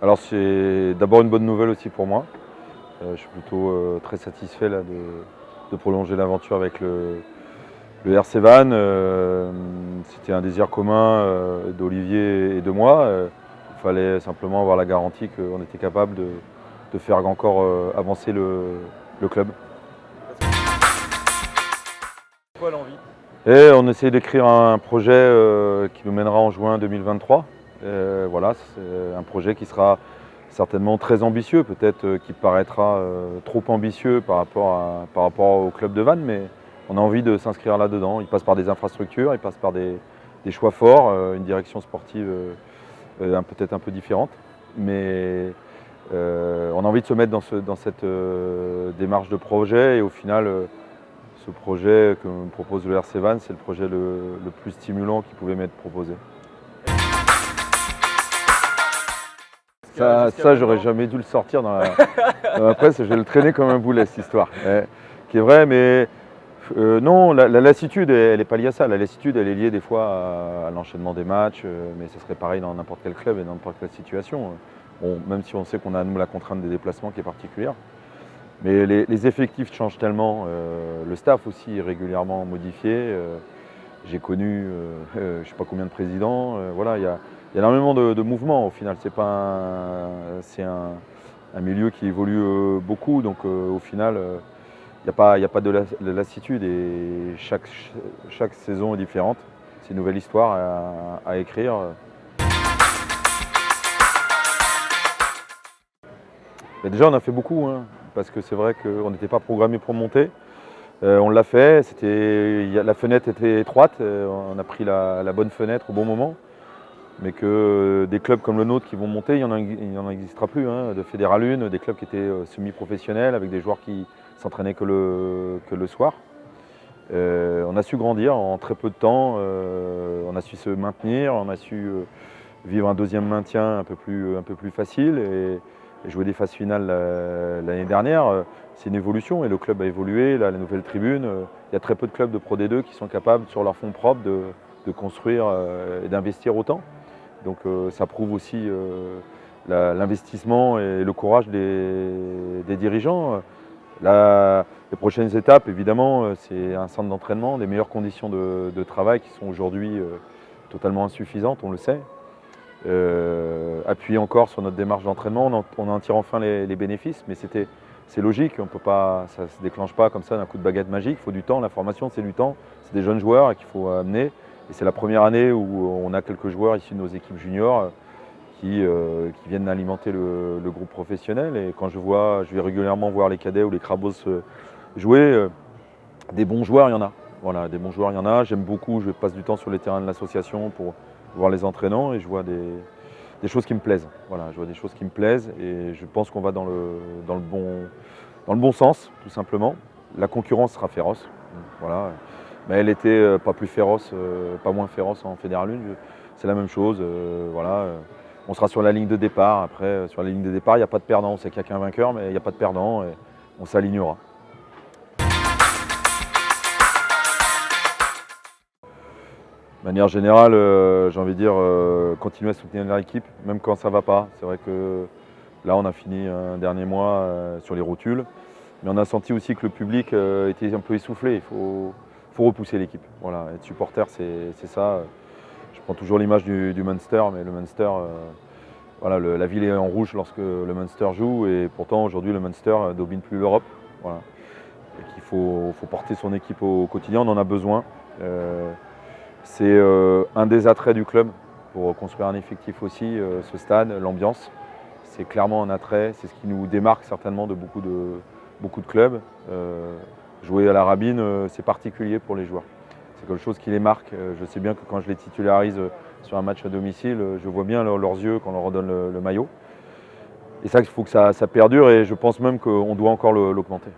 Alors c'est d'abord une bonne nouvelle aussi pour moi. Je suis plutôt très satisfait là, de prolonger l'aventure avec le RC Vannes. C'était un désir commun d'Olivier et de moi. Il fallait simplement avoir la garantie qu'on était capable de faire encore avancer le club. Quoi l'envie? Et on essaie d'écrire un projet qui nous mènera en juin 2023. Voilà, c'est un projet qui sera certainement très ambitieux, peut-être qui paraîtra trop ambitieux par rapport au club de Vannes, mais on a envie de s'inscrire là-dedans. Il passe par des infrastructures, il passe par des choix forts, une direction sportive peut-être un peu différente, mais on a envie de se mettre dans cette démarche de projet et au final, ce projet que me propose le RC Vannes, c'est le projet le plus stimulant qui pouvait m'être proposé. Ça j'aurais jamais dû le sortir dans la presse, je vais le traîner comme un boulet cette histoire. Qui est vrai, mais non, la lassitude, elle n'est pas liée à ça. La lassitude, elle est liée des fois à l'enchaînement des matchs, mais ça serait pareil dans n'importe quel club et dans n'importe quelle situation. Bon, même si on sait qu'on a nous la contrainte des déplacements qui est particulière. Mais les effectifs changent tellement, le staff aussi est régulièrement modifié. J'ai connu je ne sais pas combien de présidents. Voilà, il y a énormément de mouvements au final. C'est un milieu qui évolue beaucoup, donc au final, il n'y a pas de lassitude et chaque saison est différente. C'est une nouvelle histoire à écrire. Mais déjà, on a fait beaucoup, hein, parce que c'est vrai qu'on n'était pas programmé pour monter. On l'a fait, la fenêtre était étroite, on a pris la bonne fenêtre au bon moment. Mais que des clubs comme le nôtre qui vont monter, il n'y en existera plus. Hein, de Fédéral 1, des clubs qui étaient semi-professionnels, avec des joueurs qui s'entraînaient que le soir. On a su grandir en très peu de temps, on a su se maintenir, on a su vivre un deuxième maintien un peu plus facile et jouer des phases finales l'année dernière. C'est une évolution et le club a évolué, là, la nouvelle tribune. Il y a très peu de clubs de Pro D2 qui sont capables, sur leurs fonds propres, de construire et d'investir autant. Donc ça prouve aussi l'investissement et le courage des dirigeants. Les prochaines étapes, évidemment, c'est un centre d'entraînement, des meilleures conditions de travail qui sont aujourd'hui totalement insuffisantes, on le sait. Appuyer encore sur notre démarche d'entraînement, on en tire enfin les bénéfices, mais c'est logique, ça ne se déclenche pas comme ça d'un coup de baguette magique, il faut du temps, la formation c'est du temps, c'est des jeunes joueurs qu'il faut amener. Et c'est la première année où on a quelques joueurs issus de nos équipes juniors qui viennent alimenter le groupe professionnel. Et quand je vais régulièrement voir les cadets ou les crabos jouer, des bons joueurs, il y en a. Voilà, des bons joueurs, il y en a. J'aime beaucoup, je passe du temps sur les terrains de l'association pour voir les entraînants et je vois des choses qui me plaisent. Voilà, je vois des choses qui me plaisent et je pense qu'on va dans le bon sens, tout simplement. La concurrence sera féroce. Voilà. Mais elle était pas plus féroce, pas moins féroce en Fédéral 1. C'est la même chose. Voilà. On sera sur la ligne de départ. Après, sur la ligne de départ, il n'y a pas de perdant. On sait qu'il n'y a qu'un vainqueur, mais il n'y a pas de perdant et on s'alignera. De manière générale, j'ai envie de dire, continuer à soutenir l'équipe, même quand ça ne va pas. C'est vrai que là, on a fini un dernier mois sur les rotules. Mais on a senti aussi que le public était un peu essoufflé. Il faut repousser l'équipe. Voilà, être supporter, c'est ça. Je prends toujours l'image du Munster, mais le Munster, voilà, la ville est en rouge lorsque le Munster joue, et pourtant aujourd'hui le Munster ne domine plus l'Europe. Voilà. Et qu'il faut porter son équipe au quotidien, on en a besoin. C'est un des attraits du club pour construire un effectif aussi, ce stade, l'ambiance. C'est clairement un attrait, c'est ce qui nous démarque certainement de beaucoup de clubs. Jouer à la Rabine, c'est particulier pour les joueurs. C'est quelque chose qui les marque. Je sais bien que quand je les titularise sur un match à domicile, je vois bien leurs yeux quand on leur redonne le maillot. Et ça, il faut que ça perdure et je pense même qu'on doit encore l'augmenter.